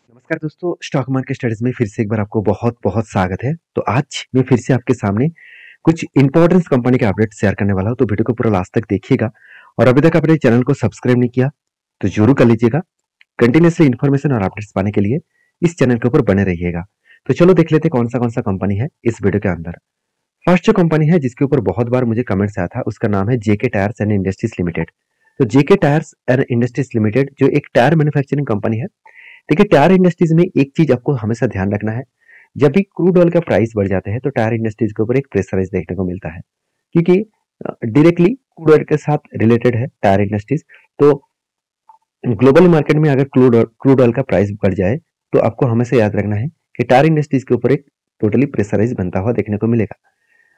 नमस्कार दोस्तों, stock market studies में फिर से एक बार आपको बहुत बहुत स्वागत है। तो आज मैं फिर से आपके सामने कुछ इंपॉर्टेंट कंपनी के अपडेट शेयर करने वाला हूं, तो वीडियो को पूरा लास्ट तक देखिएगा। और अभी तक आपने चैनल को सब्सक्राइब नहीं किया तो जरूर कर लीजिएगा। कंटिन्यूसली इन्फॉर्मेशन और अपडेट्स पाने के लिए इस चैनल के ऊपर बने रहिएगा। तो चलो देख लेते हैं कौन सा कंपनी है इस वीडियो के अंदर। फर्स्ट जो कंपनी है जिसके ऊपर बहुत बार मुझे कमेंट्स आया था, उसका नाम है जेके टायर्स एंड इंडस्ट्रीज लिमिटेड। तो जेके टायर्स एंड इंडस्ट्रीज लिमिटेड जो एक टायर मैन्युफैक्चरिंग कंपनी है। देखिए, टायर इंडस्ट्रीज में एक चीज आपको हमेशा ध्यान रखना है, जब भी क्रूड ऑयल का प्राइस बढ़ जाता है तो टायर इंडस्ट्रीज के ऊपर एक प्रेशराइज देखने को मिलता है, क्योंकि डायरेक्टली क्रूड ऑयल के साथ रिलेटेड है टायर इंडस्ट्रीज। तो ग्लोबल मार्केट में अगर क्रूड ऑयल का प्राइस बढ़ जाए तो आपको हमेशा याद रखना है कि टायर इंडस्ट्रीज के ऊपर एक टोटली प्रेशराइज बनता हुआ देखने को मिलेगा।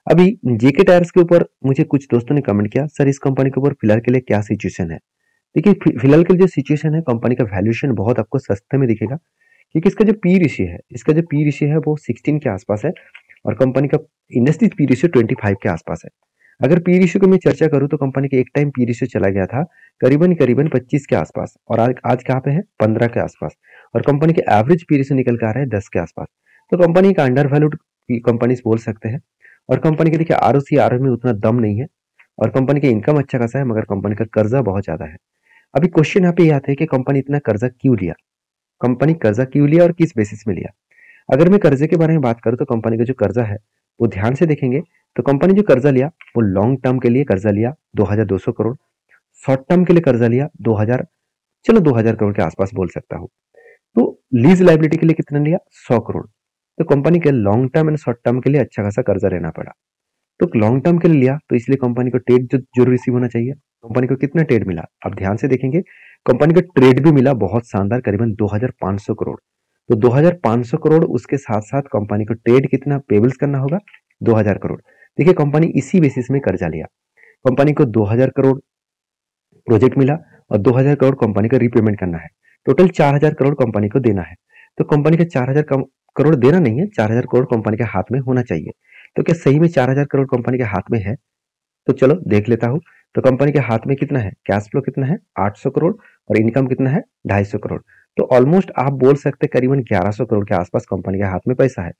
अभी जेके टायर्स के ऊपर मुझे कुछ दोस्तों ने कमेंट किया, सर इस कंपनी के ऊपर फिलहाल के लिए क्या सिचुएशन है। देखिए, फिलहाल के लिए जो सिचुएशन है, कंपनी का वैल्यूएशन बहुत आपको सस्ते में दिखेगा, क्योंकि इसका जो पी रेशियो है वो 16 के आसपास है और कंपनी का इंडस्ट्रीज पी रेशियो 25 के आसपास है। अगर पी रेशियो की मैं चर्चा करूं तो कंपनी के एक टाइम पी रेशियो चला गया था करीबन करीबन 25 के आसपास, और आज कहाँ पे है 15 के आसपास। और कंपनी के एवरेज पी रेशियो निकल कर आ रहा है 10 के आसपास। तो कंपनी का अंडर वैल्यूड कंपनी बोल सकते हैं। और कंपनी के देखिए आरओसी आरओ में उतना दम नहीं है, और कंपनी का इनकम अच्छा खासा है, मगर कंपनी का कर्जा बहुत ज्यादा है। अभी क्वेश्चन यहाँ पे ये आता है कि कंपनी इतना कर्जा क्यों लिया, कंपनी कर्जा क्यों लिया और किस बेसिस में लिया। अगर मैं कर्जे के बारे में बात करूं तो कंपनी का जो कर्जा है वो ध्यान से देखेंगे तो कंपनी जो कर्जा लिया वो लॉन्ग टर्म के लिए कर्जा लिया 2200 करोड़, शॉर्ट टर्म के लिए कर्जा लिया 2000, चलो 2000 करोड़ के आसपास बोल सकता हूँ। तो लीज लाइबिलिटी के लिए कितना लिया 100 करोड़। तो कंपनी के long term and short term के लिए अच्छा खासा कर्जा लेना पड़ा। तो लॉन्ग टर्म के लिए लिया तो इसलिए कंपनी को ट्रेड जो जरूर रिसीव होना चाहिए। कंपनी को कितना ट्रेड मिला आप ध्यान से देखेंगे, कंपनी का ट्रेड भी मिला बहुत शानदार करीबन 2500 करोड़। तो 2500 करोड़, उसके साथ साथ कंपनी को ट्रेड कितना पेबल्स करना होगा 2000 करोड़। देखिए, कंपनी इसी बेसिस में कर्जा लिया। कंपनी को 2000 करोड़ प्रोजेक्ट मिला और 2000 करोड़ कंपनी को रीपेमेंट करना है। टोटल 4000 करोड़ कंपनी को देना है। तो कंपनी का 4000 करोड़ देना नहीं है, 4000 करोड़ कंपनी के हाथ में होना चाहिए। तो क्या सही में 4000 करोड़ कंपनी के हाथ में है? तो चलो देख लेता हूं। तो कंपनी के हाथ में कितना है, कैश फ्लो कितना है 800 करोड़, और इनकम कितना है 250 करोड़। तो ऑलमोस्ट आप बोल सकते करीबन 1100 करोड़ के आसपास कंपनी के हाथ में पैसा है।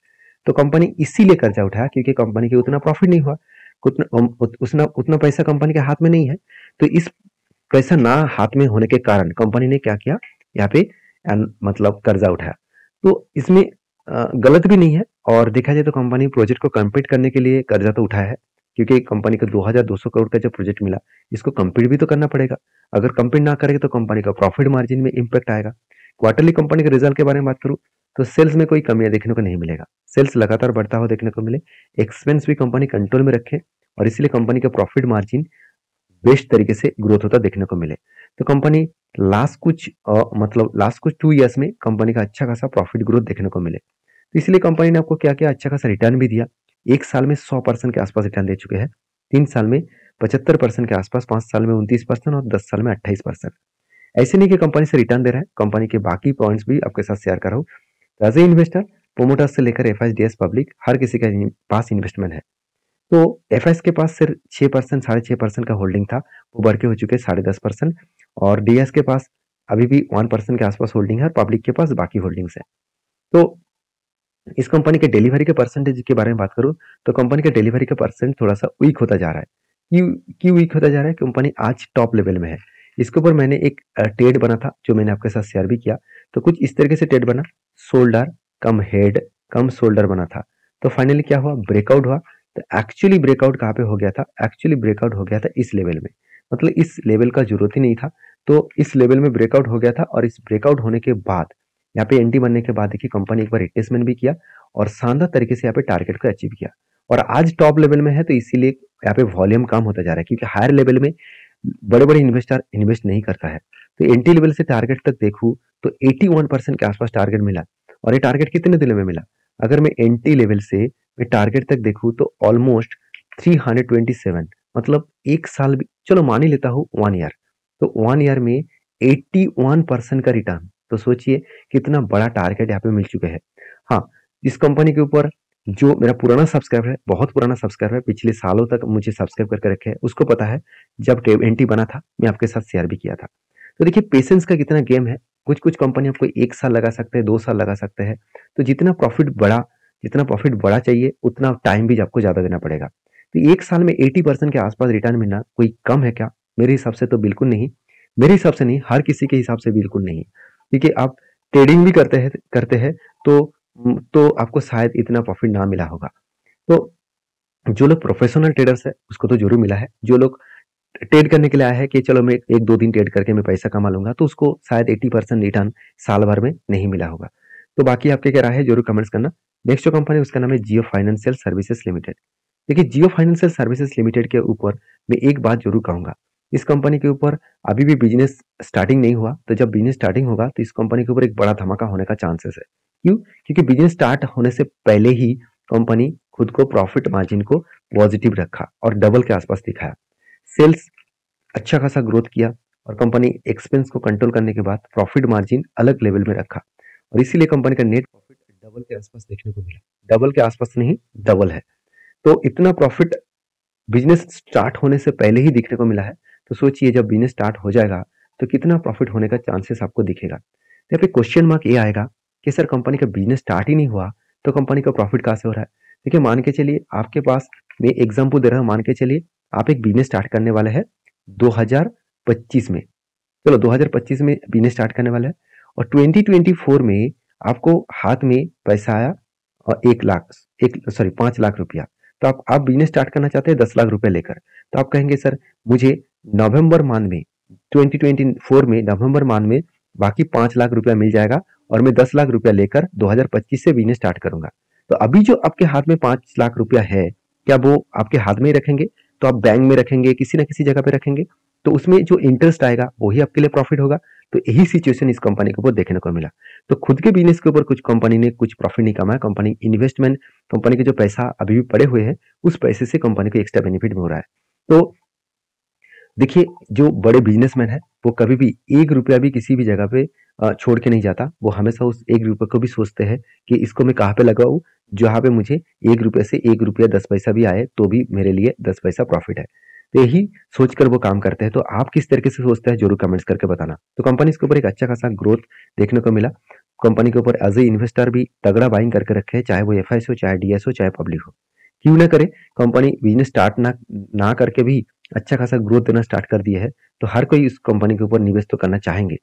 तो कंपनी इसीलिए कर्जा उठाया क्योंकि कंपनी के उतना प्रॉफिट नहीं हुआ, उतना पैसा कंपनी के हाथ में नहीं है। तो इस पैसा ना हाथ में होने के कारण कंपनी ने क्या किया, यहाँ पे मतलब कर्जा उठाया। तो इसमें गलत भी नहीं है, और देखा जाए तो कंपनी प्रोजेक्ट को कंप्लीट करने के लिए कर्जा तो उठाया है, क्योंकि कंपनी को 2200 करोड़ का जो प्रोजेक्ट मिला इसको कंप्लीट भी तो करना पड़ेगा। अगर कंप्लीट ना करेगा तो कंपनी का प्रॉफिट मार्जिन में इंपैक्ट आएगा। क्वार्टरली कंपनी के रिजल्ट के बारे में बात करूं तो सेल्स में कोई कमियां देखने को नहीं मिलेगा, सेल्स लगातार बढ़ता हुआ देखने को मिले, एक्सपेंस भी कंपनी कंट्रोल में रखे, और इसलिए कंपनी का प्रॉफिट मार्जिन बेस्ट तरीके से ग्रोथ होता देखने को मिले। तो कंपनी लास्ट कुछ 2 इयर्स में कंपनी का अच्छा खासा प्रॉफिट ग्रोथ देखने को मिले। तो इसलिए कंपनी ने आपको क्या किया, अच्छा खासा रिटर्न भी दिया। 1 साल में 100% के आसपास रिटर्न दे चुके हैं, 3 साल में 75% के आसपास, 5 साल में 29% और 10 साल में 28%। ऐसे नहीं कि कंपनी से रिटर्न दे रहा है, कंपनी के बाकी पॉइंट्स भी आपके साथ शेयर कर रहा हूँ। एज ए इन्वेस्टर, प्रोमोटर्स से लेकर एफआईडीएस पब्लिक हर किसी के पास इन्वेस्टमेंट है। तो एफएस के पास सिर्फ 6%, 6.5% का होल्डिंग था, वो बढ़ के हो चुके 10.5%। और डीएस के पास अभी भी 1% के आसपास होल्डिंग है, और पब्लिक के पास बाकी होल्डिंग्स है। तो इस कंपनी के डिलीवरी के परसेंटेज के बारे में बात करूं तो कंपनी के डिलीवरी का परसेंट थोड़ा सा वीक होता जा रहा है। क्यों वीक होता जा रहा है? कंपनी आज टॉप लेवल में है। इसके ऊपर मैंने एक ट्रेड बना था जो मैंने आपके साथ शेयर भी किया। तो कुछ इस तरीके से ट्रेड बना, शोल्डर कम हेड कम शोल्डर बना था। तो फाइनली क्या हुआ, ब्रेकआउट हुआ। तो एक्चुअली ब्रेकआउट कहाँ पे हो गया था, एक्चुअली ब्रेकआउट हो गया था इस लेवल में, मतलब इस लेवल का जरूरत ही नहीं था। तो इस लेवल में ब्रेकआउट हो गया था, और इस ब्रेकआउट होने के बाद यहाँ पे एंट्री बनने के बाद देखिए कंपनी एक बार रिट्रेसमेंट भी किया और शानदार तरीके से यहाँ पे टारगेट को अचीव किया, और आज टॉप लेवल में है। तो इसीलिए यहाँ पे वॉल्यूम कम होता जा रहा है, क्योंकि हायर लेवल में बड़े बड़े इन्वेस्टर इन्वेस्ट नहीं करता है। तो एंट्री लेवल से टारगेट तक देखूं तो 81% के आसपास टारगेट मिला। और ये टारगेट कितने दिनों में मिला, अगर मैं एंट्री लेवल से मैं टारगेट तक देखूं तो ऑलमोस्ट 327, मतलब 1 साल भी, चलो मान ही लेता हूँ 1 ईयर। तो 1 ईयर में 81% का रिटर्न। तो सोचिए कितना बड़ा टारगेट यहाँ पे मिल चुके हैं। हाँ, इस कंपनी के ऊपर जो मेरा पुराना सब्सक्राइबर है, बहुत पुराना सब्सक्राइबर है, पिछले सालों तक मुझे सब्सक्राइब करके रखे हैं, उसको पता है जब एंट्री बना था मैं आपके साथ शेयर भी किया था। तो देखिए पेशेंस का कितना गेम है। कुछ कुछ कंपनी आपको 1 साल लगा सकते हैं, 2 साल लगा सकते हैं। तो जितना प्रॉफिट बड़ा चाहिए उतना टाइम भी आपको ज़्यादा देना पड़ेगा। तो 1 साल में 80% के आसपास रिटर्न मिलना कोई कम है क्या? मेरे हिसाब से तो बिल्कुल नहीं। मेरे हिसाब से नहीं, हर किसी के हिसाब से बिल्कुल नहीं। क्योंकि आप ट्रेडिंग भी करते हैं तो आपको शायद इतना प्रॉफिट ना मिला होगा। तो जो लोग प्रोफेशनल ट्रेडर्स है उसको तो जरूर मिला है। जो लोग ट्रेड करने के लिए आया है कि चलो मैं 1-2 दिन ट्रेड करके मैं पैसा कमा लूंगा, तो उसको शायद 80% रिटर्न साल भर में नहीं मिला होगा। तो बाकी आपके क्या राय है जरूर कमेंट्स करना। नेक्स्ट जो कंपनी है उसका नाम है जियो फाइनेंशियल सर्विसेज लिमिटेड। देखिए जियो फाइनेंशियल सर्विसेज लिमिटेड के ऊपर मैं एक बात जरूर कहूंगा। इस कंपनी के ऊपर अभी भी बिजनेस स्टार्टिंग नहीं हुआ, तो जब बिजनेस स्टार्टिंग होगा तो इस कंपनी के ऊपर एक बड़ा धमाका होने का चांसेस है। क्यों? क्योंकि बिजनेस स्टार्ट होने से पहले ही कंपनी खुद को प्रॉफिट मार्जिन को पॉजिटिव रखा और डबल के आसपास दिखाया। सेल्स अच्छा खासा ग्रोथ किया और कंपनी एक्सपेंस को कंट्रोल करने के बाद प्रॉफिट मार्जिन अलग लेवल में रखा और इसीलिए कंपनी का नेट प्रॉफिट डबल के आसपास देखने को मिला। डबल के आसपास नहीं, डबल है। तो इतना प्रॉफिट बिजनेस स्टार्ट होने से पहले ही दिखने को मिला है। तो सोचिए जब बिजनेस स्टार्ट हो जाएगा तो कितना प्रॉफिट होने का चांसेस आपको दिखेगा। तो यहाँ पे क्वेश्चन मार्क ये आएगा कि सर कंपनी का बिजनेस स्टार्ट ही नहीं हुआ तो कंपनी का प्रॉफिट कहाँ से हो रहा है? देखिए मान के चलिए आपके पास, मैं एग्जाम्पल दे रहा हूँ, मान के चलिए आप एक बिजनेस स्टार्ट करने वाले हैं 2025 में। चलो 2025 में बिजनेस स्टार्ट करने वाला है और 2024 में आपको हाथ में पैसा आया और 5 लाख रुपया। तो आप बिजनेस स्टार्ट करना चाहते हैं 10 लाख रुपया लेकर। तो आप कहेंगे सर मुझे नवंबर मंथ में 2024 में नवंबर मंथ में बाकी 5 लाख रुपया मिल जाएगा और मैं 10 लाख रुपया लेकर 2025 से बिजनेस स्टार्ट करूंगा। तो अभी जो आपके हाथ में 5 लाख रुपया है, क्या वो आपके हाथ में ही रखेंगे? तो आप बैंक में रखेंगे, किसी ना किसी जगह पे रखेंगे, तो उसमें जो इंटरेस्ट आएगा वही आपके लिए प्रॉफिट होगा। तो यही सिचुएशन इस कंपनी के ऊपर देखने को मिला। तो खुद के बिजनेस के ऊपर कुछ कंपनी ने कुछ प्रॉफिट नहीं कमाया। कंपनी के जो पैसा अभी भी पड़े हुए हैं उस पैसे से कंपनी को एक्स्ट्रा बेनिफिट मिल रहा है। तो देखिए जो बड़े बिजनेसमैन है वो कभी भी 1 रुपया भी किसी भी जगह पे छोड़ के नहीं जाता। वो हमेशा उस 1 रुपये को भी सोचते हैं कि इसको मैं कहाँ पे लगाऊं जहाँ पे मुझे 1 रुपये से 1 रुपया 10 पैसा भी आए तो भी मेरे लिए 10 पैसा प्रॉफिट है। तो यही सोचकर वो काम करते हैं। तो आप किस तरीके से सोचते हैं जरूर कमेंट्स करके बताना। तो कंपनी के ऊपर एक अच्छा खासा ग्रोथ देखने को मिला। कंपनी के ऊपर एज ए इन्वेस्टर भी तगड़ा बाइंग करके रखे, चाहे वो एफआईसी हो, चाहे डीएस हो, चाहे पब्लिक हो। क्यों ना करे, कंपनी बिजनेस स्टार्ट ना करके भी अच्छा खासा ग्रोथ देना स्टार्ट कर दिया है। तो हर कोई इस कंपनी के ऊपर निवेश तो करना चाहेंगे।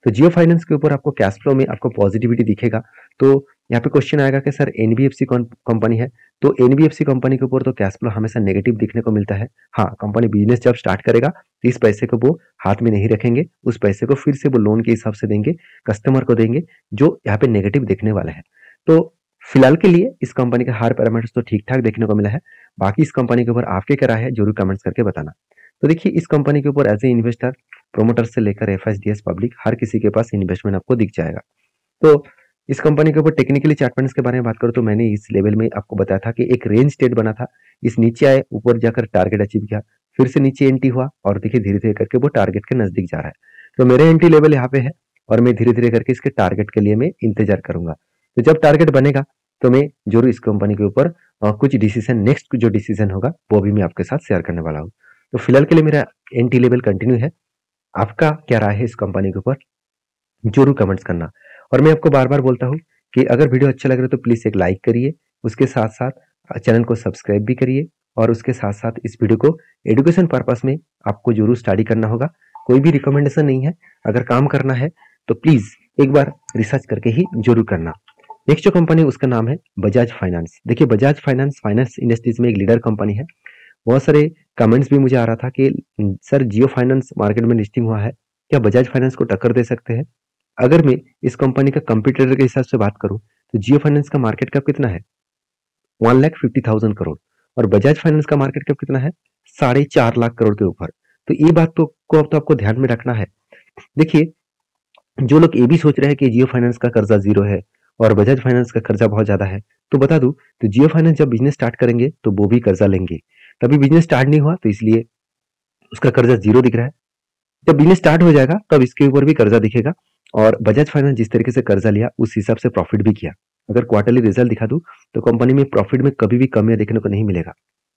तो जियो फाइनेंस के ऊपर आपको कैश फ्लो में आपको पॉजिटिविटी दिखेगा। तो यहाँ पे क्वेश्चन आएगा कि सर एनबीएफसी कौन कंपनी है? तो एनबीएफसी कंपनी के ऊपर तो कैश फ्लो हमेशा नेगेटिव दिखने को मिलता है। हाँ, कंपनी बिजनेस जब स्टार्ट करेगा तो इस पैसे को वो हाथ में नहीं रखेंगे, उस पैसे को फिर से वो लोन के हिसाब से देंगे, कस्टमर को देंगे, जो यहाँ पे नेगेटिव दिखने वाला है। तो फिलहाल के लिए इस कंपनी का हर पैरामीटर्स तो ठीक ठाक देखने को मिला है। बाकी इस कंपनी के ऊपर आपके क्या राय है जरूर कमेंट्स करके बताना। तो देखिए इस कंपनी के ऊपर एज ए इन्वेस्टर, प्रोमोटर से लेकर एफएसडीएस पब्लिक हर किसी के पास इन्वेस्टमेंट आपको दिख जाएगा। तो इस कंपनी के ऊपर टेक्निकली चार्ट पैटर्न्स के बारे में बात करूं तो मैंने इस लेवल में आपको बताया था कि एक रेंज स्टेट बना था, इस नीचे आए, ऊपर जाकर टारगेट अचीव किया, फिर से नीचे एंट्री हुआ और देखिए धीरे धीरे करके वो टारगेट के नजदीक जा रहा है। तो मेरे एंट्री लेवल यहाँ पे है और मैं धीरे धीरे करके इसके टारगेट के लिए मैं इंतजार करूंगा। तो जब टारगेट बनेगा तो मैं जरूर इस कंपनी के ऊपर कुछ डिसीजन, नेक्स्ट जो डिसीजन होगा वो भी मैं आपके साथ शेयर करने वाला हूँ। तो फिलहाल के लिए मेरा एंट्री लेवल कंटिन्यू है। आपका क्या राय है इस कंपनी के ऊपर जरूर कमेंट्स करना। और मैं आपको बार बार बोलता हूँ कि अगर वीडियो अच्छा लग रहा है तो प्लीज एक लाइक करिए, उसके साथ साथ चैनल को सब्सक्राइब भी करिए और उसके साथ साथ इस वीडियो को एजुकेशन पर्पस में आपको जरूर स्टडी करना होगा। कोई भी रिकमेंडेशन नहीं है, अगर काम करना है तो प्लीज एक बार रिसर्च करके ही जरूर करना। नेक्स्ट जो कंपनी उसका नाम है बजाज फाइनेंस। देखिए बजाज फाइनेंस इंडस्ट्रीज में एक लीडर कंपनी है। बहुत सारे कमेंट्स भी मुझे आ रहा था कि सर जियो फाइनेंस मार्केट में लिस्टिंग हुआ है, क्या बजाज फाइनेंस को टक्कर दे सकते हैं? अगर मैं इस कंपनी का कंपटीटर के हिसाब से बात करूं तो जियो फाइनेंस का मार्केट कैप कितना है? 1,50,000 करोड़ और बजाज फाइनेंस का मार्केट कैप कितना है? 4.5 लाख करोड़ के ऊपर। तो ये बात को अब तो आपको ध्यान में रखना है। देखिए जो लोग ये भी सोच रहे हैं कि जियो फाइनेंस का कर्जा 0 है और बजाज फाइनेंस का कर्जा बहुत ज्यादा है, तो बता दूं तो जियो फाइनेंस जब बिजनेस स्टार्ट करेंगे तो वो भी कर्जा लेंगे। तभी बिजनेस स्टार्ट नहीं हुआ तो इसलिए उसका कर्जा 0 दिख रहा है। जब बिजनेस स्टार्ट हो जाएगा तब इसके ऊपर भी कर्जा दिखेगा और बजाज फाइनेंस जिस तरीके से कर्जा लिया उस हिसाब से प्रॉफिट भी किया। अगर क्वार्टरली रिजल्ट दिखा दूं तो कंपनी में प्रॉफिट में कभी भी कमियां देखने को नहीं मिलेगा।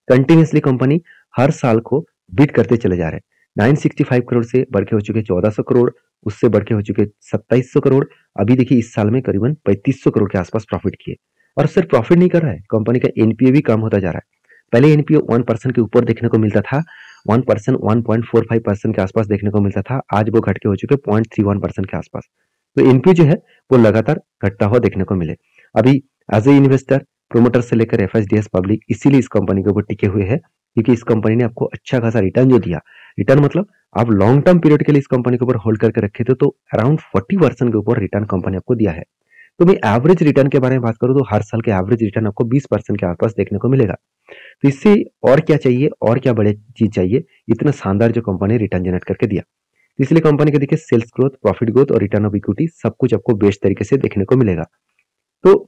कंटिन्यूसली कंपनी हर साल को बीट करते चले जा रहे हैं। 965 करोड़ से बढ़ के हो चुके 1400 करोड़, उससे बढ़ के हो चुके 2700 करोड़। अभी देखिए इस साल में करीबन 3500 करोड़ के आसपास प्रॉफिट किए। और सिर्फ प्रॉफिट नहीं कर रहा है, कंपनी का एनपीए भी कम होता जा रहा है। पहले एनपीए 1% के ऊपर देखने को मिलता था, 1%, 1.45% के आसपास देखने को मिलता था। आज वो घट के हो चुके 0.31% के आसपास। तो एनपीए जो है वो लगातार घटता हुआ देखने को मिले। अभी एज ए इन्वेस्टर, प्रोमोटर से लेकर एफएसडीएस पब्लिक इसीलिए इस कंपनी के ऊपर टिके हुए हैं, क्योंकि इस कंपनी ने आपको अच्छा खासा रिटर्न जो दिया। रिटर्न मतलब आप लॉन्ग टर्म पीरियड के लिए इस कंपनी के ऊपर होल्ड करके रखे थे तो अराउंड 40% के ऊपर रिटर्न कंपनी आपको दिया है। तो मैं एवरेज रिटर्न के बारे में बात करूं तो हर साल के एवरेज रिटर्न आपको 20% के आसपास देखने को मिलेगा। तो इससे और क्या चाहिए, और क्या बड़े चीज चाहिए, इतना शानदार जो कंपनी रिटर्न जनरेट करके दिया। तो इसलिए कंपनी के देखिए सेल्स ग्रोथ, प्रॉफिट ग्रोथ और रिटर्न ऑफ इक्विटी सब कुछ आपको बेस्ट तरीके से देखने को मिलेगा। तो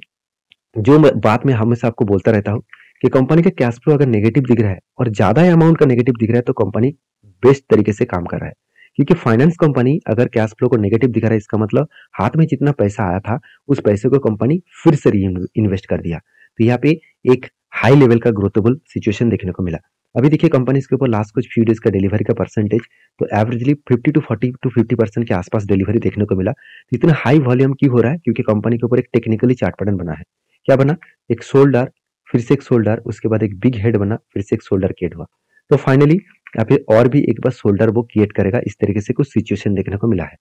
जो बात मैं हमेशा आपको बोलता रहता हूँ कि कंपनी का कैश फ्लो अगर नेगेटिव दिख रहा है और ज्यादा अमाउंट का नेगेटिव दिख रहा है तो कंपनी बेस्ट तरीके से काम कर रहा है। क्योंकि फाइनेंस कंपनी अगर कैश फ्लो को नेगेटिव दिखा रहा है, इसका मतलब हाथ में जितना पैसा आया था उस पैसे को कंपनी फिर से री इन्वेस्ट कर दिया। तो यहाँ पे एक हाई लेवल का ग्रोथेबल सिचुएशन देखने को मिला। अभी देखिए कंपनी के ऊपर लास्ट कुछ फ्यू डेज का डिलीवरी का परसेंटेज तो एवरेजली 50 to 50% के आसपास डिलीवरी देखने को मिला। तो इतना हाई वॉल्यूम क्यों हो रहा है? क्योंकि कंपनी के ऊपर एक टेक्निकली चार्ट पैटर्न बना है। क्या बना? एक शोल्डर, फिर से एक शोल्डर, उसके बाद एक बिग हेड बना, फिर से एक शोल्डर क्रिएट हुआ। तो फाइनली यहाँ पे और भी एक बार शोल्डर वो क्रिएट करेगा। इस तरीके से कुछ सिचुएशन देखने को मिला है।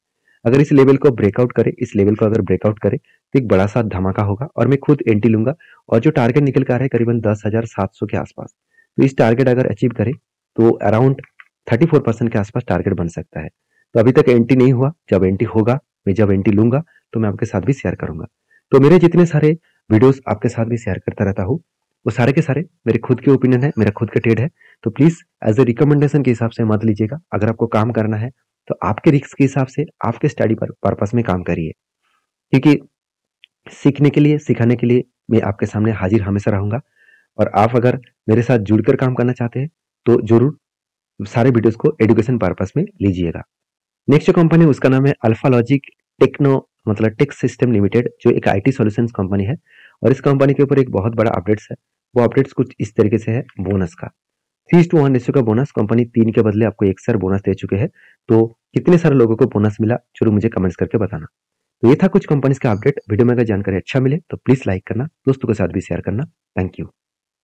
अगर इस लेवल को ब्रेकआउट करे, इस लेवल को अगर ब्रेकआउट करे तो एक बड़ा सा धमाका होगा और मैं खुद एंट्री लूंगा। और जो टारगेट निकल कर आ रहा है करीबन 10,700 के आसपास, तो इस टारगेट अगर अचीव करे तो अराउंड 34% के आसपास टारगेट बन सकता है। तो अभी तक एंट्री नहीं हुआ, जब एंट्री होगा, मैं जब एंट्री लूंगा तो मैं आपके साथ भी शेयर करूंगा। तो मेरे जितने सारे वीडियोस आपके साथ भी शेयर करता रहता हूँ वो सारे के सारे मेरे खुद के ओपिनियन है, मेरा खुद का ट्रेड है। तो प्लीज एज ए रिकमेंडेशन के हिसाब से मत लीजिएगा। अगर आपको काम करना है तो आपके रिस्क के हिसाब से, आपके स्टडी पर्पस में काम करिए। क्योंकि सीखने के लिए, सिखाने के लिए मैं आपके सामने हाजिर हमेशा रहूंगा। और आप अगर मेरे साथ जुड़कर काम करना चाहते हैं तो जरूर सारे वीडियोस को एजुकेशन पर्पस में लीजिएगा। नेक्स्ट जो कंपनी उसका नाम है अल्फा लॉजिक टेक्नो मतलब टेक सिस्टम लिमिटेड, जो एक आईटी सॉल्यूशंस कंपनी है। और इस कंपनी के ऊपर एक बहुत बड़ा अपडेट्स है। वो अपडेट्स कुछ इस तरीके से है। बोनस का 3:1 रेशियो का बोनस, कंपनी 3 के बदले आपको 1 सर बोनस दे चुके हैं। तो कितने सारे लोगों को बोनस मिला जरूर मुझे कमेंट्स करके बताना। तो ये था कुछ कंपनीज का अपडेट। वीडियो में अगर जानकारी अच्छा मिले तो प्लीज लाइक करना, दोस्तों के साथ भी शेयर करना। Thank you.